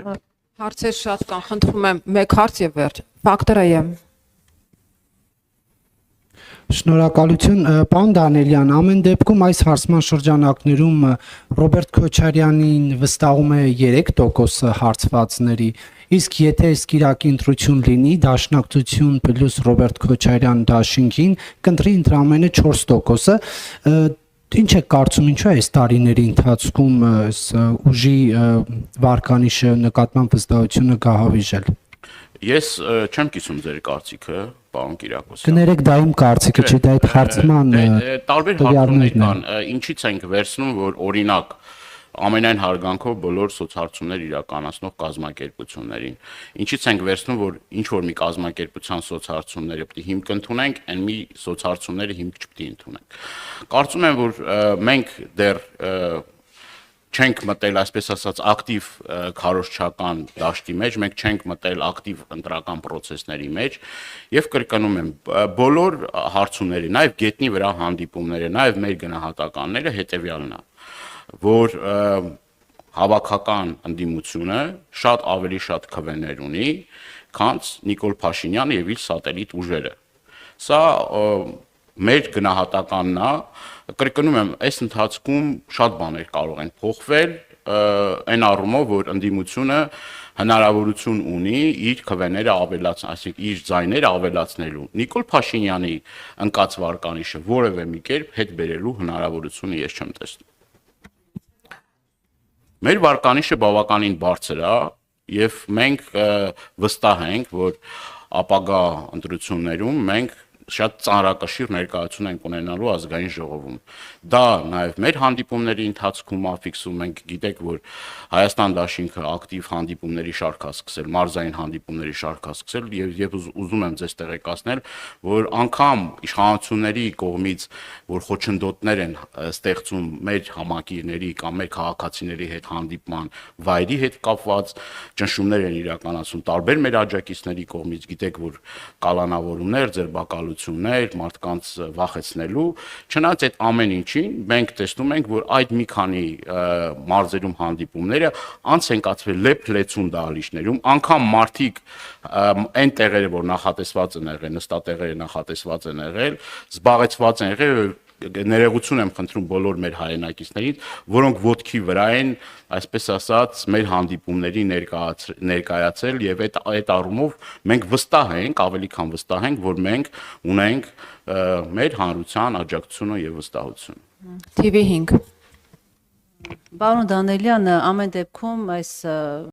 Հարցեր շատ կան, խնդրում եմ մեկ հարց եւ վերջ։ Ֆակտորը եմ։ Շնորհակալություն, պարոն Դանիելյան, ամեն դեպքում այս հարցման շրջանակներում Ռոբերտ Քոչարյանին վստահում է 3% հարցվածների, իսկ եթե Սկիրակի ընտրություն լինի, Դաշնակցություն պլյուս Ռոբերտ Քոչարյան դաշինքին կընտրի ընդամենը 4%-ը, ինչ է կարծում, ինչու է այս տարիների ընթացքում ուժի վարկանիշը նկատմամբ վստահությունը գահավիժել։ Ես չեմ կիսում ձեր կարծիքը, պարոն Կիրակոսյան։ Կներեք, դա իմ կարծիքը չի, դա այդ հարցման տարբեր հարցումներ կան, ինչից ենք վերցնում, որ օրինակ ամենայն հարգանքով բոլոր սոցհարցումներ իրականացնող կազմակերպություններին։ Ինչից ենք վերցնում, որ ինչ որ մի կազմակերպության սոցհարցումները պետք է հիմք ընդունենք, այն մի սոցհարցումները հիմք չպետք է ընդունենք։ Կարծում եմ, որ մենք դեռ չենք մտել, այսպես ասած, ակտիվ քարոզչական դաշտի մեջ, մենք չենք մտել ակտիվ ընտրական process-ների մեջ եւ կրկնում եմ, բոլոր հարցումները, նաեւ գետնի վրա հանդիպումները, նաեւ մեր գնահատականները հետեւյալն է, որ հավաքական ընդդիմությունը շատ ավելի շատ քվեներ ունի, քան Նիկոլ Փաշինյանը եւ իր սատելիտ ուժերը։ Սա մեր գնահատականն է, կրկնում եմ, այս ընթացքում շատ բաներ կարող են փոխվել, այն առումով, որ ընդդիմությունը հնարավորություն ունի իր քվեները ավելացնել, այսինքն իր ձայները ավելացնելու։ Նիկոլ Փաշինյանի ընկած վարկանիշը որևէ մի կերպ հետ բերելու հնարավորությունը ես չեմ տեսնում։ Մեր վարկանիշը բավականին բարձր է եւ մենք վստահ ենք, որ ապագա ընտրություններում մենք շատ ծանրակշիռ ներկայացում ենք ունենալու ազգային ժողովում։ Դա նաև մեր հանդիպումների ընթացքում აფիքսում ենք, գիտեք, որ Հայաստան դաշինքը ակտիվ հանդիպումների շարք է սկսել, մարզային հանդիպումների շարք է սկսել եւ ուզում եմ ձեզ տեղեկացնել, որ անգամ իշխանությունների կողմից, որ խոչընդոտներ են ստեղծում մեր համակիրների կամ մեր քաղաքացիների հետ հանդիպման վայրի հետ կապված, ճնշումներ են իրականացում տարբեր մեր աջակիցների կողմից, գիտեք, որ կալանավորումներ, ձերբակալություններ, մարդկանց վախեցնելու, չնայած այդ ամեն ինչին մենք տեսնում ենք, որ այդ մի քանի մարզերում հանդիպումները անց են կացվել լեփ-լեցուն դահլիճներում, անգամ մարդիկ այն տեղերը, որ նախատեսված են եղել, նստատեղերը նախատեսված են եղել, զբաղեցված են եղել, ներողություն եմ խնդրում բոլոր մեր հայրենակիցներից, որոնք ոտքի վրա են, այսպես ասած, մեր հանդիպումների ներկայացել եւ այդ առումով մենք վստահ ենք, ավելի քան վստահ ենք, որ մենք ունենք մեր հանրության աջակցությունը եւ վստահությունը։ TV5 Պարոն Դանիելյան, ամեն դեպքում այս